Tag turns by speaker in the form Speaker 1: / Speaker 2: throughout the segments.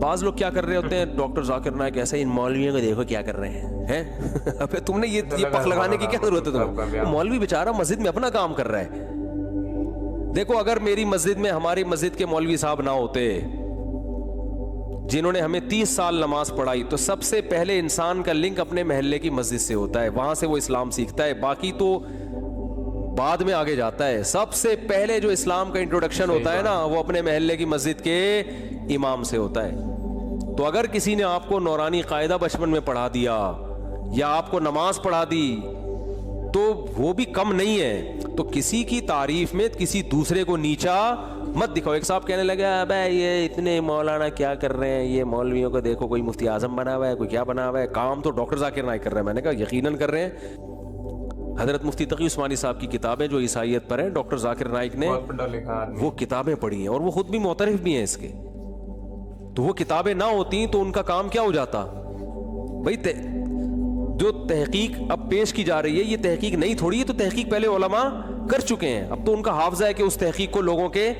Speaker 1: بعض لوگ کیا کر رہے ہوتے ہیں, ڈاکٹر ذاکر نائک ایسے ان مولویوں کو دیکھو کیا کر رہے ہیں. ابے تم نے یہ پخ لگانے کی کیا ضرورت ہے تمہیں؟ مولوی بیچارہ مسجد میں اپنا کام کر رہا ہے. دیکھو اگر میری مسجد میں ہماری مسجد کے مولوی صاحب نہ ہوتے جنہوں نے ہمیں 30 سال نماز پڑھائی, تو سب سے پہلے انسان کا لنک اپنے محلے کی مسجد سے ہوتا ہے, وہاں سے وہ اسلام سیکھتا ہے, باقی تو بعد میں آگے جاتا ہے. سب سے پہلے جو اسلام کا انٹروڈکشن ہوتا ہے نا, وہ اپنے محلے کی مسجد کے امام سے ہوتا ہے. تو اگر کسی نے آپ کو نورانی قاعدہ بچپن میں پڑھا دیا یا آپ کو نماز پڑھا دی تو وہ بھی کم نہیں ہے. تو کسی کی تعریف میں کسی دوسرے کو نیچا مت دکھاؤ. ایک صاحب کہنے لگے ابے یہ اتنے مولانا کیا کر رہے ہیں, یہ مولویوں کو دیکھو, کوئی مفتی اعظم بنا ہوا ہے, کوئی کیا بنا ہوا ہے, کام تو ڈاکٹر ذاکر نائک کر رہے ہیں. میں نے کہا یقیناً کر رہے ہیں. حضرت مفتی تقی عثمانی صاحب کی کتابیں جو عیسائیت پر ہیں, ڈاکٹر ذاکر نائک نے وہ کتابیں پڑھی ہیں اور وہ خود بھی معترف بھی ہیں اس کے. تو وہ کتابیں نہ ہوتی تو ان کا کام کیا ہو جاتا بھائی. جو تحقیق اب پیش کی جا رہی ہے یہ تحقیق نہیں تھوڑی ہے, تو تحقیق پہلے علماء کر چکے ہیں. اب تو ان کا حافظہ ہے کہ اس تحقیق کو لوگوں کے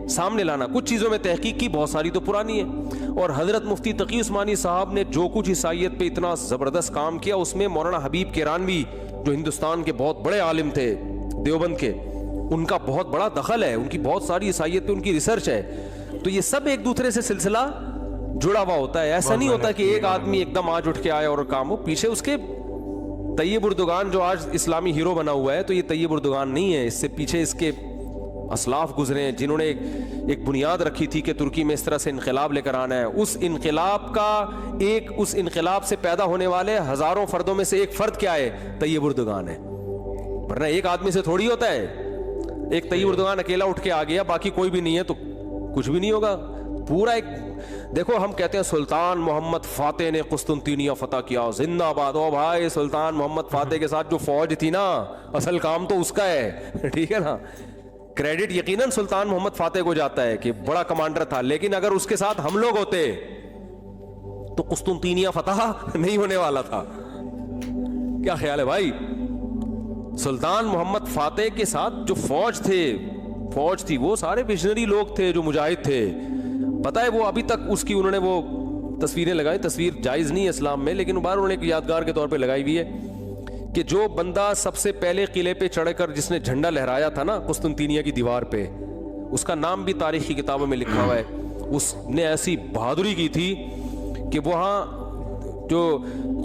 Speaker 1: سامنے لانا. کچھ چیزوں میں تحقیق کی, بہت ساری تو پرانی ہے. اور حضرت مفتی تقی عثمانی صاحب نے جو کچھ عیسائیت پہ اتنا زبردست کام کیا, اس میں مولانا حبیب کیرانوی جو ہندوستان کے بہت بڑے عالم تھے دیوبند کے, ان کا بہت بڑا دخل ہے, ان کی بہت ساری عیسائیت پہ ان کی ریسرچ ہے. تو یہ سب ایک دوسرے سے سلسلہ جڑا ہوا ہوتا ہے. ایسا نہیں ہوتا کہ ایک آدمی ایک دم آج اٹھ کے آئے اور کام ہو. پیچھے اس کے طیب اردگان جو آج اسلامی ہیرو بنا ہوا ہے, تو یہ طیب اردگان نہیں ہے, اس سے پیچھے اس کے اسلاف گزرے ہیں جنہوں نے ایک بنیاد رکھی تھی کہ ترکی میں اس طرح سے انقلاب لے کر آنا ہے. اس انقلاب سے پیدا ہونے والے ہزاروں فردوں میں سے ایک فرد کیا ہے, طیب اردگان ہے. ورنہ ایک آدمی سے تھوڑی ہوتا ہے. ایک طیب اردگان اکیلا اٹھ کے آ گیا, باقی کوئی بھی نہیں ہے تو کچھ بھی نہیں ہوگا. پورا ایک دیکھو, ہم کہتے ہیں سلطان محمد فاتح نے قسطنطینیہ فتح کیا, زندہ باد. او بھائی, سلطان محمد فاتح کے ساتھ جو فوج تھی نا, اصل کام تو اس کا ہے, ٹھیک ہے نا. کریڈٹ یقیناً سلطان محمد فاتح کو جاتا ہے کہ بڑا کمانڈر تھا, لیکن اگر اس کے ساتھ ہم لوگ ہوتے تو قسطنطینیہ فتح نہیں ہونے والا تھا. کیا خیال ہے بھائی؟ سلطان محمد فاتح کے ساتھ جو فوج تھی وہ سارے ویژنری لوگ تھے جو مجاہد تھے. پتہ ہے وہ ابھی تک اس کی انہوں نے وہ تصویریں لگائی, تصویر جائز نہیں ہے اسلام میں, لیکن بار انہوں نے ایک یادگار کے طور پہ لگائی ہوئی ہے کہ جو بندہ سب سے پہلے قلعے پہ چڑھ کر جس نے جھنڈا لہرایا تھا نا قسطنطینیہ کی دیوار پہ, اس کا نام بھی تاریخ کی کتابوں میں لکھا ہوا ہے. اس نے ایسی بہادری کی تھی کہ وہاں جو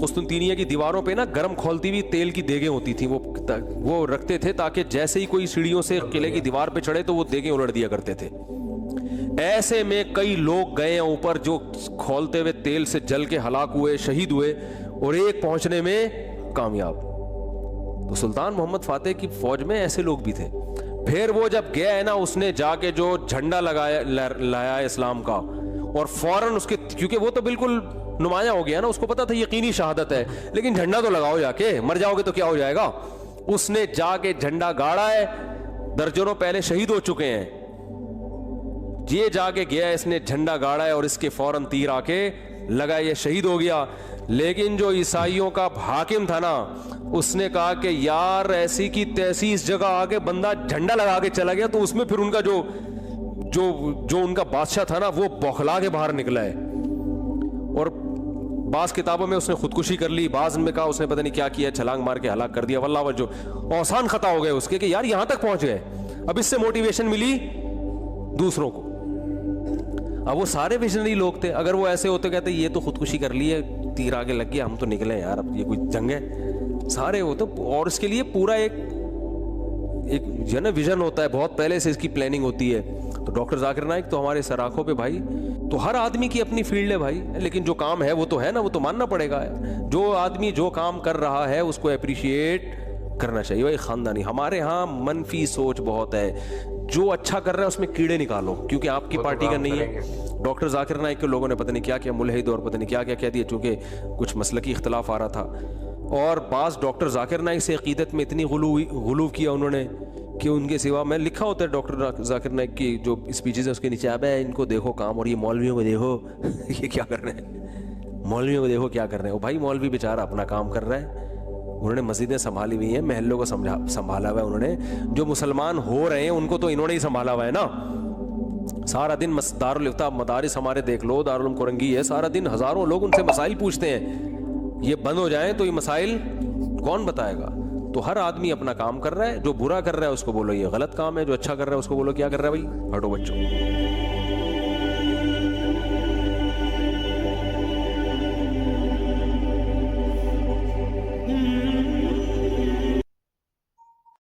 Speaker 1: قسطنطینیہ کی دیواروں پہ نا گرم کھولتی ہوئی تیل کی دیگیں ہوتی تھیں, وہ رکھتے تھے تاکہ جیسے ہی کوئی سیڑھیوں سے قلعے کی دیوار پہ چڑھے تو وہ دیگیں الٹ دیا کرتے تھے. ایسے میں کئی لوگ گئے ہیں اوپر جو کھولتے ہوئے تیل سے جل کے ہلاک ہوئے, شہید ہوئے, اور ایک پہنچنے میں کامیاب. تو سلطان محمد فاتح کی فوج میں ایسے لوگ بھی تھے. پھر وہ جب گیا ہے نا, اس نے جا کے جو جھنڈا لایا اسلام کا, اور فوراً اس کے, کیونکہ وہ تو بالکل نمایاں ہو گیا نا, اس کو پتا تھا یقینی شہادت ہے, لیکن جھنڈا تو لگاؤ جا کے, مر جاؤ گے تو کیا ہو جائے گا. اس نے جا کے جھنڈا گاڑا ہے, درجنوں پہلے شہید ہو چکے ہیں, یہ جا کے گیا, اس نے جھنڈا گاڑا ہے اور اس کے فوراً تیر آ کے لگا, یہ شہید ہو گیا. لیکن جو عیسائیوں کا حاکم تھا نا, اس نے کہا کہ یار ایسی کی تیسی اس جگہ آ کے بندہ جھنڈا لگا کے چلا گیا, تو اس میں پھر ان کا جو ان کا بادشاہ تھا نا وہ بوکھلا کے باہر نکلا ہے. اور بعض کتابوں میں اس نے خودکشی کر لی, بعض میں کہا اس نے پتہ نہیں کیا کیا, چھلانگ مار کے ہلاک کر دیا. واللہ وجہ اوسان خطا ہو گئے اس کے کہ یار یہاں تک پہنچ گئے, اب اس سے موٹیویشن ملی دوسروں کو. اب وہ سارے ویژنری لوگ تھے, اگر وہ ایسے ہوتے کہتے یہ تو خودکشی کر لی ہے, تیر آگے لگ گیا, ہم تو نکلے یار, اب یہ کوئی جنگ ہے. سارے وہ تو, اور اس کے لیے پورا ایک جو ہے نا ویژن ہوتا ہے, بہت پہلے سے اس کی پلاننگ ہوتی ہے. تو ڈاکٹر ذاکر نائک تو ہمارے سراخوں پہ بھائی, تو ہر آدمی کی اپنی فیلڈ ہے بھائی, لیکن جو کام ہے وہ تو ہے نا, وہ تو ماننا پڑے گا. جو آدمی جو کام کر رہا ہے اس کو اپریشیٹ کرنا چاہیے. بھائی خاندانی, ہمارے ہاں منفی سوچ بہت ہے, جو اچھا کر رہا ہے اس میں کیڑے نکالو, کیونکہ آپ کی پارٹی کا نہیں ہے. ڈاکٹر ذاکر نائک کے لوگوں نے پتہ نہیں کیا کیا ملحد اور پتہ نہیں کیا کیا کہہ دیا, چونکہ کچھ مسلکی اختلاف آ رہا تھا. اور بعض ڈاکٹر ذاکر نائک سے عقیدت میں اتنی غلو کیا انہوں نے کہ ان کے سوا, میں لکھا ہوتا ہے ڈاکٹر ذاکر نائک کی جو اسپیچز ہیں اس کے نیچے, اب ہے ان کو دیکھو کام, اور یہ مولویوں کو دیکھو یہ کیا کر رہے ہیں, مولویوں کو دیکھو کیا کر رہے ہیں. بھائی مولوی بیچارہ اپنا کام کر رہا ہے, انہوں نے مسجدیں سنبھالی ہوئی ہیں, محلوں کو سنبھالا ہوا ہے انہوں نے. جو مسلمان ہو رہے ہیں ان کو تو انہوں نے ہی سنبھالا ہوا ہے نا, سارا دن دارالفتہ مدارس ہمارے دیکھ لو، دارالعلوم کورنگی ہے، سارا دن ہزاروں لوگ ان سے مسائل پوچھتے ہیں، یہ بند ہو جائیں تو یہ مسائل کون بتائے گا؟ تو ہر آدمی اپنا کام کر رہا ہے، جو برا کر رہا ہے اس کو بولو یہ غلط کام ہے، جو اچھا کر رہا ہے اس کو بولو کیا کر رہا ہے بھائی، ہٹو بچوں۔